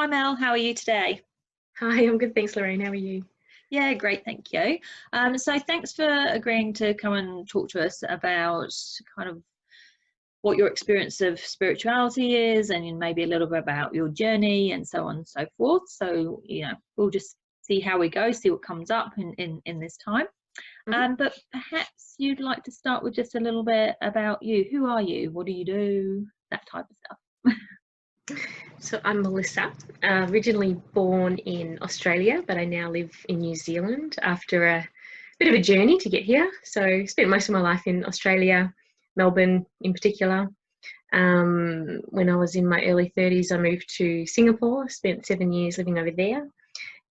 Hi Mel, how are you today? Hi, I'm good, thanks, Lorraine. How are you? Yeah, great, thank you. So thanks for agreeing to come and talk to us about kind of what your experience of spirituality is and maybe a little bit about your journey and so on and so forth. So, we'll just see how we go, see what comes up in this time. Mhm. But perhaps you'd like to start with just a little bit about you. Who are you? What do you do? That type of stuff. So I'm Melissa, originally born in Australia, but I now live in New Zealand after a bit of a journey to get here. So spent most of my life in Australia, Melbourne in particular. When I was in my early 30s, I moved to Singapore, spent 7 years living over there.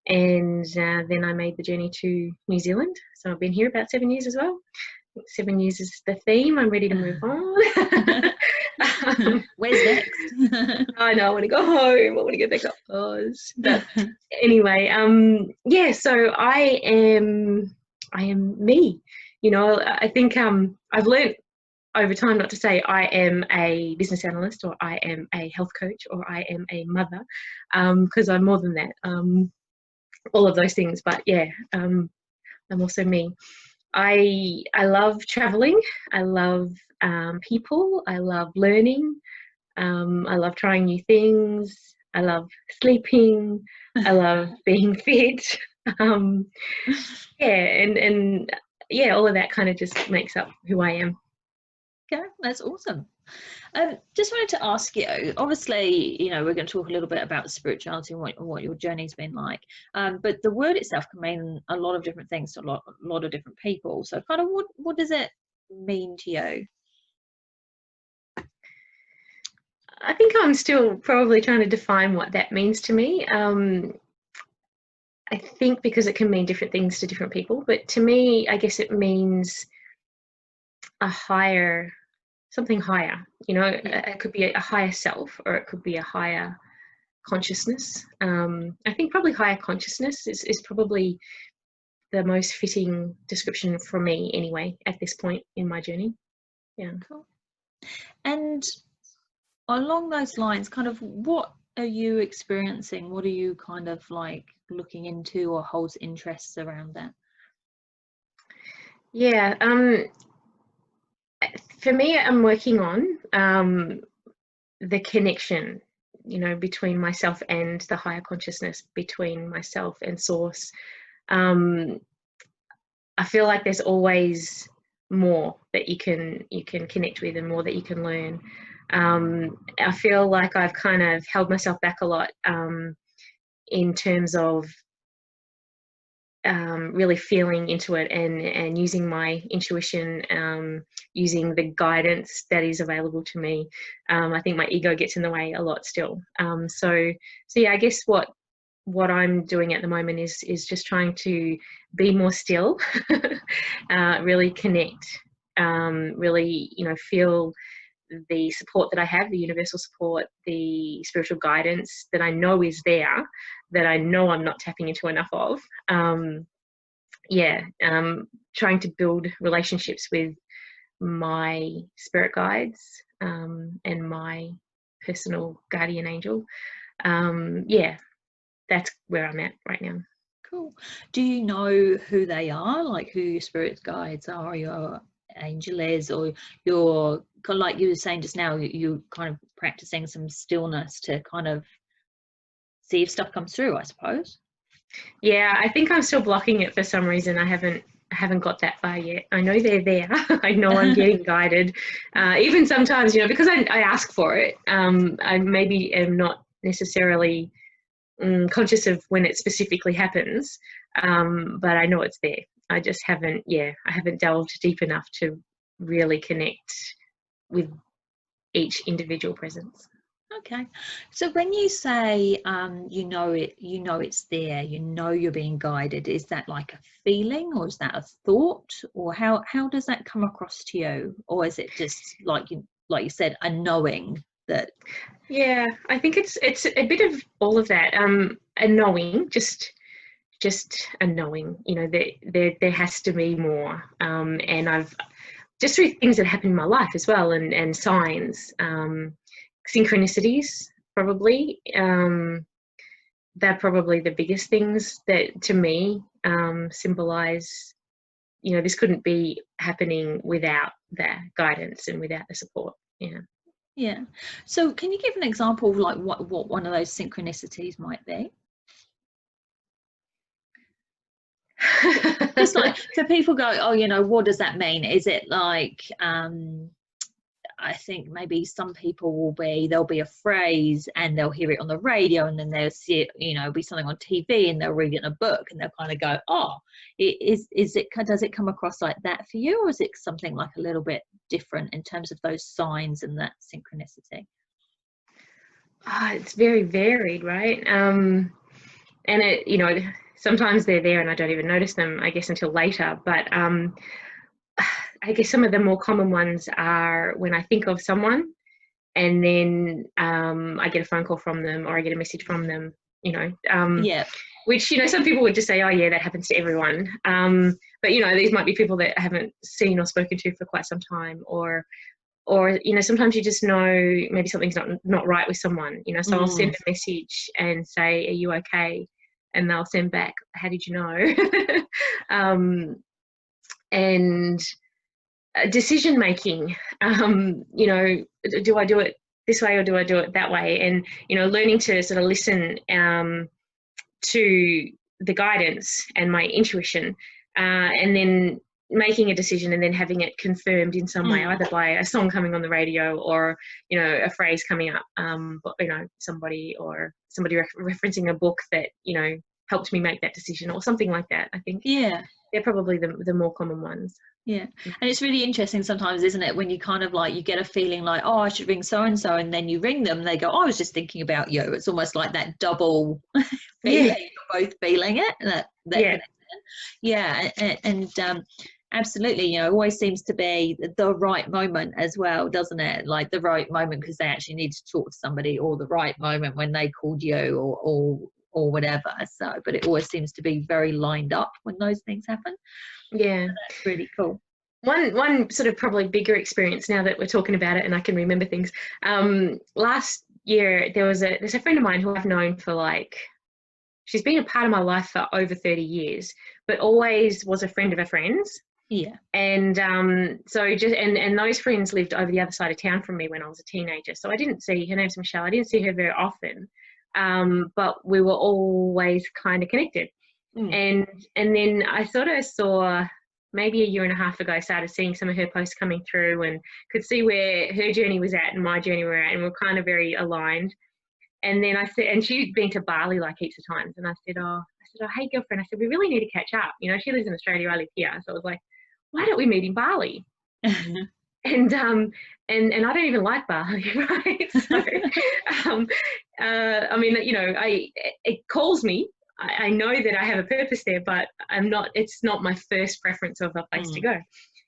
And then I made the journey to New Zealand. So I've been here about 7 years as well. I think 7 years is the theme. I'm ready to move on. Where's next? I know, I want to go home. I want to get back up Oz. But anyway, yeah. So I am me. I think I've learned over time not to say I am a business analyst or I am a health coach or I am a mother, because I'm more than that. All of those things. But yeah, I'm also me. I love traveling. I love people. I love learning. I love trying new things. I love sleeping. I love being fit. Um, yeah, and yeah, all of that kind of just makes up who I am. Okay, that's awesome. Just wanted to ask you, obviously, we're going to talk a little bit about spirituality and what your journey's been like. But the word itself can mean a lot of different things to a lot of different people. So kind of what does it mean to you? I think I'm still probably trying to define what that means to me. I think because it can mean different things to different people, but to me, I guess it means something higher. Yeah. It could be a higher self, or it could be a higher consciousness. I think probably higher consciousness is probably the most fitting description for me anyway at this point in my journey. Yeah. Cool. And along those lines, kind of what are you experiencing? What are you kind of like looking into or holds interests around that? Yeah. For me, I'm working on the connection, between myself and the higher consciousness, between myself and source. I feel like there's always more that you can connect with and more that you can learn. I feel like I've kind of held myself back a lot in terms of really feeling into it and using my intuition, using the guidance that is available to me. I think my ego gets in the way a lot still. So yeah, I guess what I'm doing at the moment is just trying to be more still, really connect, really, feel the support that I have, the universal support, the spiritual guidance that I know is there, that I know I'm not tapping into enough of. Trying to build relationships with my spirit guides, and my personal guardian angel. That's where I'm at right now. Cool. Do you know who they are, like who your spirit guides are, your angel is, or you're like you were saying just now, you kind of practicing some stillness to kind of see if stuff comes through, I suppose? Yeah, I think I'm still blocking it for some reason. I haven't got that far yet. I know they're there. I know I'm getting guided. Even sometimes, because I ask for it. I maybe am not necessarily conscious of when it specifically happens, but I know it's there. I just haven't. Yeah, I haven't delved deep enough to really connect with each individual presence. Okay, so when you say it's there, you're being guided, is that like a feeling, or is that a thought, or how does that come across to you, or is it just like you said, a knowing that? Yeah, I think it's a bit of all of that. A knowing, just a knowing. There has to be more. And I've just through things that happen in my life as well, and signs, synchronicities probably. they're probably the biggest things that to me symbolize, you know, this couldn't be happening without their guidance and without the support. Yeah. Yeah. So can you give an example of like what one of those synchronicities might be? Just like, so people go, oh, you know, what does that mean? Is it like, I think maybe some people there'll be a phrase and they'll hear it on the radio, and then they'll see it, you know, be something on TV, and they'll read it in a book, and they'll kind of go, oh, does it come across like that for you, or is it something like a little bit different in terms of those signs and that synchronicity? It's very varied, right? And it, you know, sometimes they're there and I don't even notice them, I guess, until later. But I guess some of the more common ones are when I think of someone, and then I get a phone call from them, or I get a message from them, you know. Yeah. Which, you know, some people would just say, oh, yeah, that happens to everyone. But, you know, these might be people that I haven't seen or spoken to for quite some time, or you know, sometimes you just know maybe something's not right with someone, you know. So I'll send a message and say, are you okay? And they'll send back, how did you know? And decision making, you know, do I do it this way or do I do it that way? And, you know, learning to sort of listen to the guidance and my intuition, and then making a decision and then having it confirmed in some way, either by a song coming on the radio, or, you know, a phrase coming up, you know, somebody referencing a book that, you know, helped me make that decision, or something like that. I think, Yeah, they're probably the more common ones. Yeah. And it's really interesting sometimes, isn't it, when you kind of like, you get a feeling like, oh, I should ring so and so, and then you ring them, they go, oh, I was just thinking about you. It's almost like that double feeling. Yeah. You're both feeling it, that Yeah. connection. Yeah. And absolutely, you know, it always seems to be the right moment as well, doesn't it? Like the right moment because they actually need to talk to somebody, or the right moment when they called you, or whatever. So, but it always seems to be very lined up when those things happen. Yeah. So that's really cool. One sort of probably bigger experience, now that we're talking about it and I can remember things. Last year there's a friend of mine who I've known for, like, she's been a part of my life for over 30 years, but always was a friend of a friend's. Yeah. And so just and those friends lived over the other side of town from me when I was a teenager. So I didn't see her. Name's Michelle. I didn't see her very often, but we were always kind of connected. And then I sort of saw, maybe a year and a half ago, I started seeing some of her posts coming through, and could see where her journey was at and my journey were at, and we're kind of very aligned. And then I said, and she'd been to Bali like heaps of times, and I said, oh, hey girlfriend, I said, we really need to catch up. You know, she lives in Australia, I live here. So I was like, why don't we meet in Bali? And I don't even like Bali, right? So, I mean, you know, it calls me. I know that I have a purpose there, but it's not my first preference of a place to go.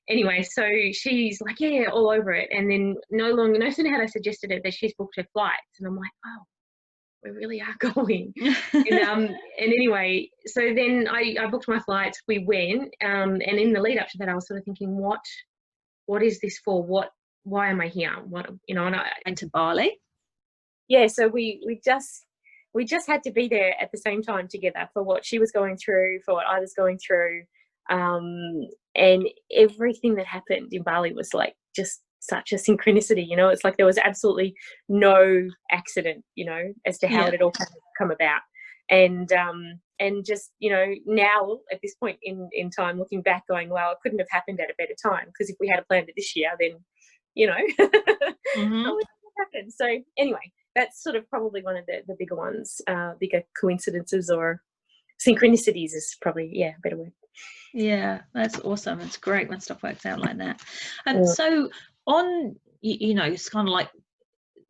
Anyway, so she's like, yeah, all over it. And then no sooner had I suggested it that she's booked her flights, and I'm like, oh, we really are going. And anyway, so then I booked my flights, we went, and in the lead up to that, I was sort of thinking, what is this for? Why am I here? What, you know, and I went to Bali. Yeah, so we just had to be there at the same time together for what she was going through, for what I was going through, and everything that happened in Bali was like just such a synchronicity, you know. It's like there was absolutely no accident, you know, as to how it had all come about. And just, you know, now at this point in time, looking back, going, wow, it couldn't have happened at a better time, because if we had planned it this year, then, you know, it wouldn't have happened. So anyway, that's sort of probably one of the bigger ones, bigger coincidences or synchronicities is probably, a better word. Yeah, that's awesome. It's great when stuff works out like that. And so on, you know, it's kind of like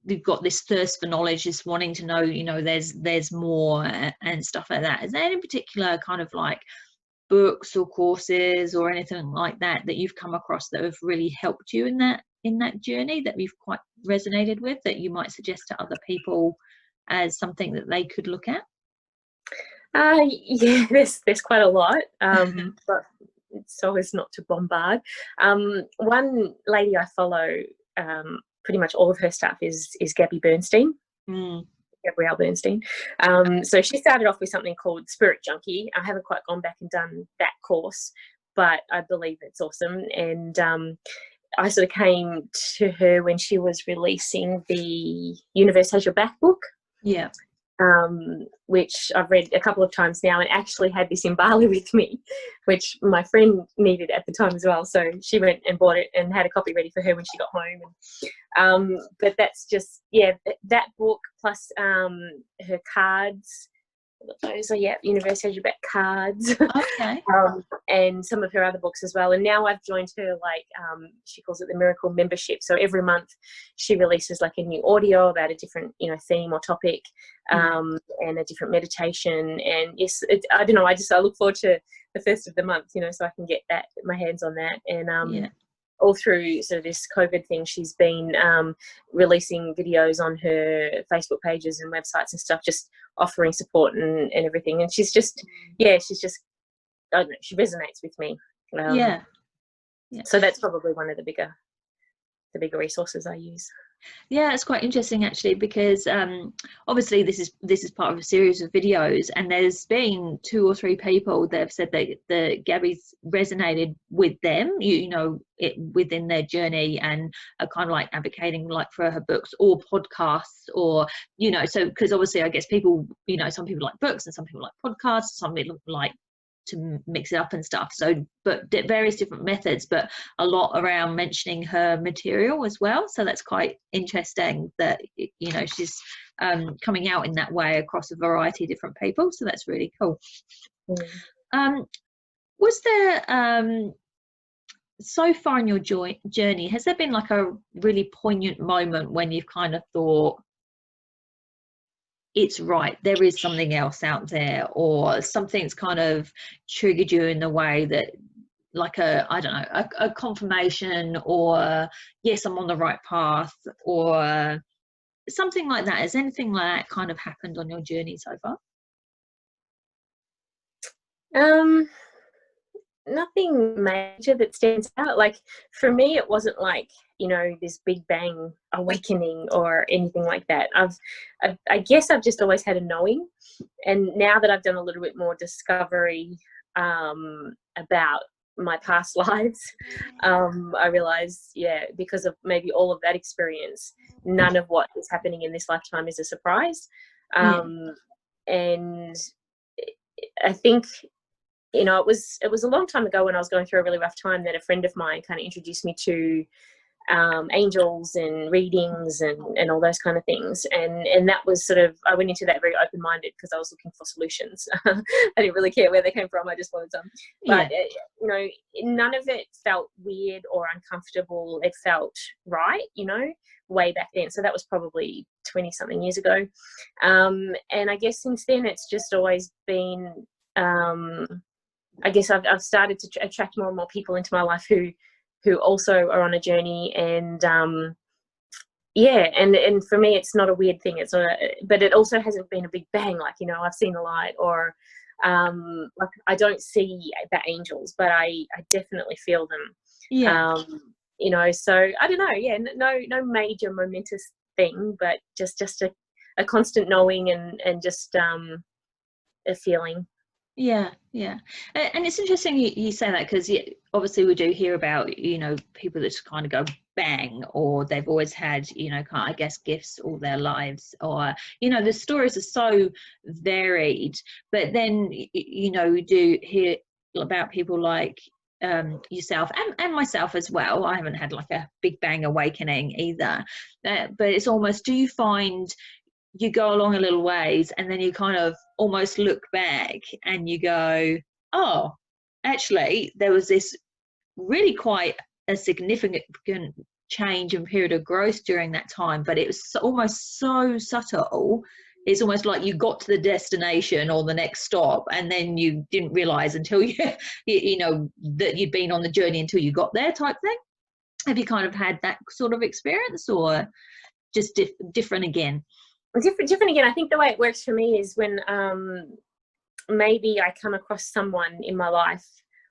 you've got this thirst for knowledge, just wanting to know, you know, there's more and stuff like that. Is there any particular kind of like books or courses or anything like that you've come across that have really helped you in that journey, that you've quite resonated with, that you might suggest to other people as something that they could look at? Yeah, there's quite a lot, but so as not to bombard. One lady I follow, pretty much all of her stuff is Gabby Bernstein. Gabrielle Bernstein. So she started off with something called Spirit Junkie. I haven't quite gone back and done that course, but I believe it's awesome. And I sort of came to her when she was releasing the Universe Has Your Back book. Yeah. Which I've read a couple of times now, and actually had this in Bali with me, which my friend needed at the time as well. So she went and bought it and had a copy ready for her when she got home. But that's just, yeah, that book plus her cards. Those are, yeah, Universe Has Your Back cards. Okay. And some of her other books as well. And now I've joined her, like, she calls it the Miracle Membership. So every month she releases like a new audio about a different, you know, theme or topic, and a different meditation. And yes, I don't know, I look forward to the first of the month, you know, so I can get my hands on that. And all through sort of this COVID thing, she's been releasing videos on her Facebook pages and websites and stuff, just offering support and everything. And she's just, I don't know, she resonates with me. Yeah. So that's probably one of the bigger resources I use. Yeah, it's quite interesting actually, because obviously this is part of a series of videos, and there's been 2 or 3 people that have said that Gabby's resonated with them, you know, within their journey, and are kind of like advocating like for her books or podcasts, or, you know, so because obviously I guess people, you know, some people like books and some people like podcasts, some people like to mix it up and stuff, so but various different methods, but a lot around mentioning her material as well. So that's quite interesting that, you know, she's coming out in that way across a variety of different people, so that's really cool. Was there so far in your journey, has there been like a really poignant moment when you've kind of thought, it's right, there is something else out there, or something's kind of triggered you in the way that, like a confirmation, or yes, I'm on the right path, or something like that? Has anything like that kind of happened on your journey so far? Nothing major that stands out. Like, for me, it wasn't like, you know, this big bang awakening or anything like that. I guess I've just always had a knowing, and now that I've done a little bit more discovery about my past lives, I realize, because of maybe all of that experience, none of what is happening in this lifetime is a surprise. And I think, you know, it was a long time ago when I was going through a really rough time that a friend of mine kind of introduced me to angels and readings and all those kind of things, and that was sort of, I went into that very open-minded because I was looking for solutions. I didn't really care where they came from, I just wanted some. But you know, none of it felt weird or uncomfortable. It felt right, you know, way back then. So that was probably 20 something years ago, and I guess since then it's just always been, I guess I've started to attract more and more people into my life who also are on a journey, and and for me it's not a weird thing. It's not, but it also hasn't been a big bang, like, you know, I've seen the light, or like, I don't see the angels, but I definitely feel them. You know, so I don't know, no major momentous thing, but just a constant knowing and just a feeling. And it's interesting you say that, because obviously we do hear about, you know, people that just kind of go bang, or they've always had, you know, kind of, I guess, gifts all their lives, or, you know, the stories are so varied. But then, you know, we do hear about people like yourself and myself as well. I haven't had like a big bang awakening either, but it's almost, do you find you go along a little ways and then you kind of almost look back and you go, oh, actually there was this really quite a significant change and period of growth during that time, but it was almost so subtle, it's almost like you got to the destination or the next stop and then you didn't realize until you know that you'd been on the journey until you got there, type thing? Have you kind of had that sort of experience, or just different again? Different again. I think the way it works for me is when maybe I come across someone in my life,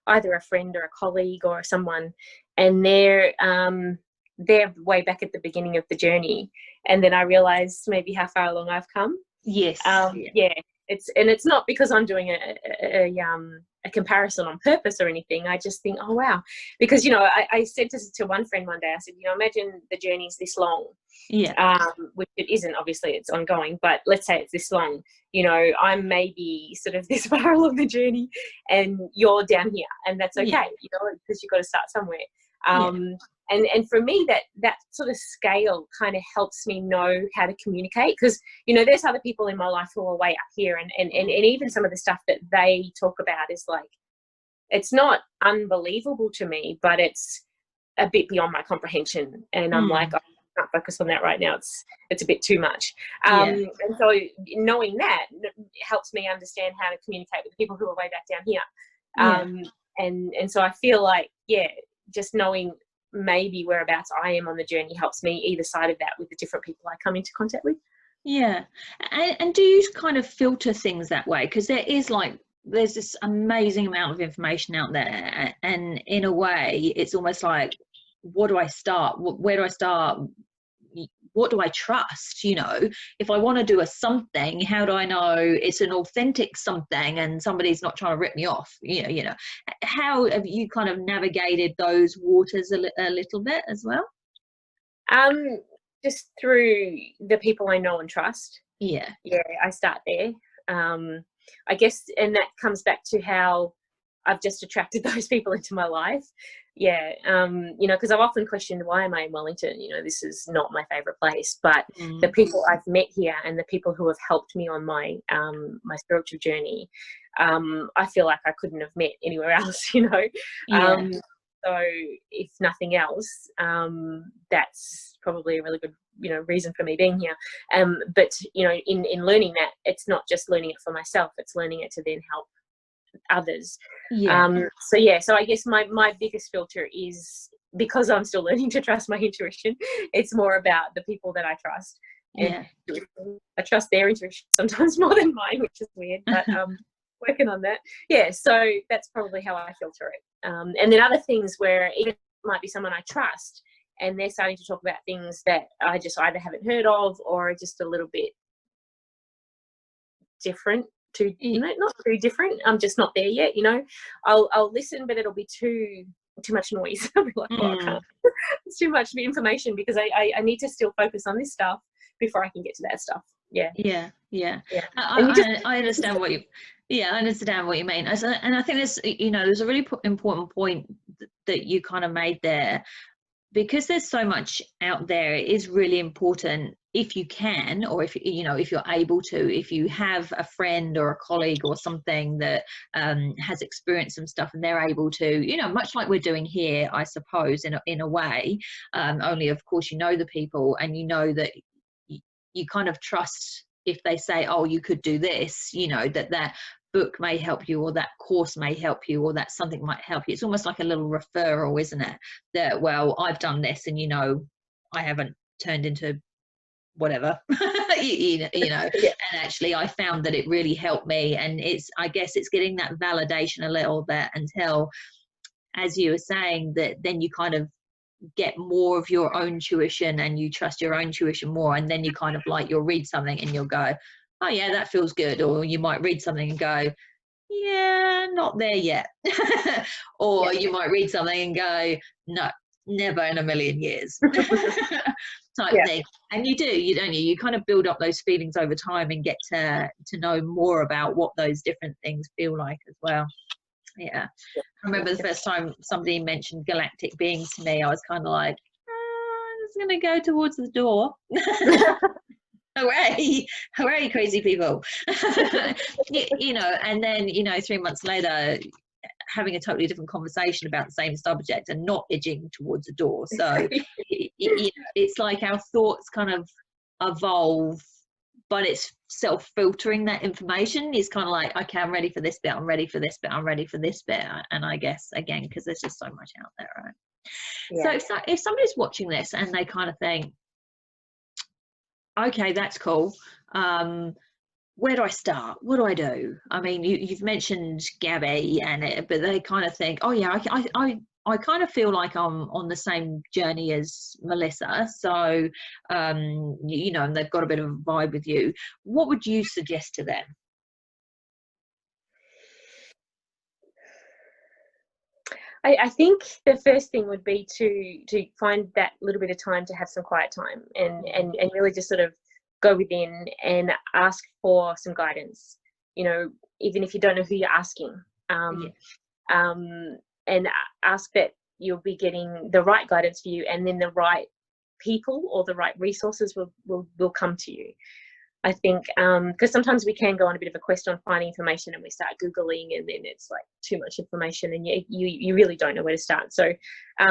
either a friend or a colleague or someone, and they're they're way back at the beginning of the journey, and then I realized maybe how far along I've come. Yes. Yeah, it's not because I'm doing a comparison on purpose or anything. I just think, oh wow, because I said to one friend one day, I said, imagine the journey's this long. Yeah. Which it isn't, obviously it's ongoing, but let's say it's this long. I'm maybe sort of this far along the journey, and you're down here, and that's okay. Because you've got to start somewhere. And for me, that sort of scale kind of helps me know how to communicate, because there's other people in my life who are way up here, and even some of the stuff that they talk about is like, it's not unbelievable to me, but it's a bit beyond my comprehension, and I'm like, I can't focus on that right now. It's a bit too much. And so knowing that helps me understand how to communicate with the people who are way back down here. And so I feel like, just knowing maybe whereabouts I am on the journey helps me either side of that with the different people I come into contact with. And do you kind of filter things that way? Because there's this amazing amount of information out there, and in a way it's almost like, what do I start? Where do I start? What do I trust? If I want to do something, how do I know it's an authentic something and somebody's not trying to rip me off? How have you kind of navigated those waters a little bit as well? Just through the people I know and trust. I start there. I guess, and that comes back to how I've just attracted those people into my life. Because I've often questioned, why am I in Wellington? This is not my favorite place. But the people I've met here and the people who have helped me on my my spiritual journey, I feel like I couldn't have met anywhere else. So if nothing else, that's probably a really good reason for me being here. But in learning that, it's not just learning it for myself, it's learning it to then help others. So I guess my biggest filter is, because I'm still learning to trust my intuition, it's more about the people that I trust. And I trust their intuition sometimes more than mine, which is weird, but working on that. So that's probably how I filter it. And then other things where it might be someone I trust and they're starting to talk about things that I just either haven't heard of or are just a little bit different. Not too different. I'm just not there yet. I'll listen, but it'll be too much noise. I'll be like, I can't. It's too much information, because I need to still focus on this stuff before I can get to that stuff. I understand what you. I understand what you mean, and I think there's a really important point that you kind of made there, because there's so much out there. It is really important, if you can, or if you're able to, if you have a friend or a colleague or something that has experienced some stuff and they're able to, much like we're doing here, I suppose, in a way, only of course the people, and that you kind of trust if they say, oh, you could do this, that book may help you, or that course may help you, or that something might help you. It's almost like a little referral, isn't it? That, well, I've done this, and I haven't turned into whatever. And actually I found that it really helped me. And I guess it's getting that validation a little bit, until, as you were saying, that then you kind of get more of your own tuition and you trust your own tuition more, and then you kind of like, you'll read something and you'll go, oh yeah, that feels good. Or you might read something and go, yeah, not there yet. Or you might read something and go, no, never in a million years. Type thing. And you kind of build up those feelings over time and get to know more about what those different things feel like as well. I remember the first time somebody mentioned galactic beings to me, I was kind of like, I'm just going to go towards the door. Hooray, crazy people. And then 3 months later, having a totally different conversation about the same subject and not edging towards the door. So it's like our thoughts kind of evolve, but it's self-filtering that information. Is kind of like, okay, I'm ready for this bit, I'm ready for this bit, I'm ready for this bit. And I guess, again, because there's just so much out there, right? So if somebody's watching this and they kind of think, okay, that's cool, where do I start? What do I do? I mean, you've mentioned Gabby, but they kind of think, oh yeah, I kind of feel like I'm on the same journey as Melissa, so you know, and they've got a bit of a vibe with you. What would you suggest to them? I think the first thing would be to find that little bit of time to have some quiet time, and really just sort of go within and ask for some guidance. You know, even if you don't know who you're asking, and ask that you'll be getting the right guidance for you, and then the right people or the right resources will come to you. I think because sometimes we can go on a bit of a quest on finding information, and we start Googling, and then it's like too much information, and you really don't know where to start. So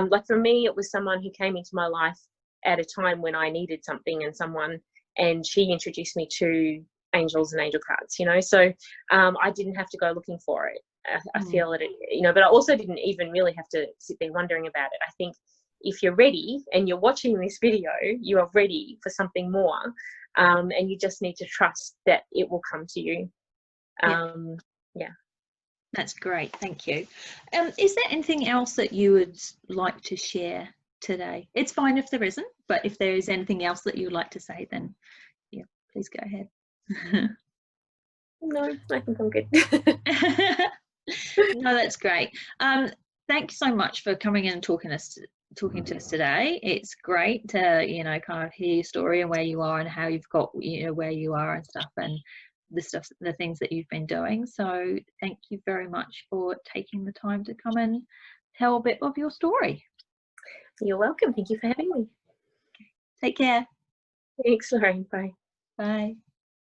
like for me, it was someone who came into my life at a time when I needed something and someone, and she introduced me to angels and angel cards, you know. So I didn't have to go looking for it. I feel it, you know, but I also didn't even really have to sit there wondering about it. I think if you're ready and you're watching this video, you are ready for something more. And you just need to trust that it will come to you. Yeah. That's great, thank you. Is there anything else that you would like to share today? It's fine if there isn't, but if there is anything else that you would like to say, then yeah, please go ahead. No, I think I'm good. No, that's great. Thank you so much for coming in and talking to us today. It's great to, you know, kind of hear your story and where you are and how you've got, you know, where you are and stuff, and the things that you've been doing. So thank you very much for taking the time to come and tell a bit of your story. You're welcome. Thank you for having me. Take care. Thanks, Lorraine. Bye. Bye.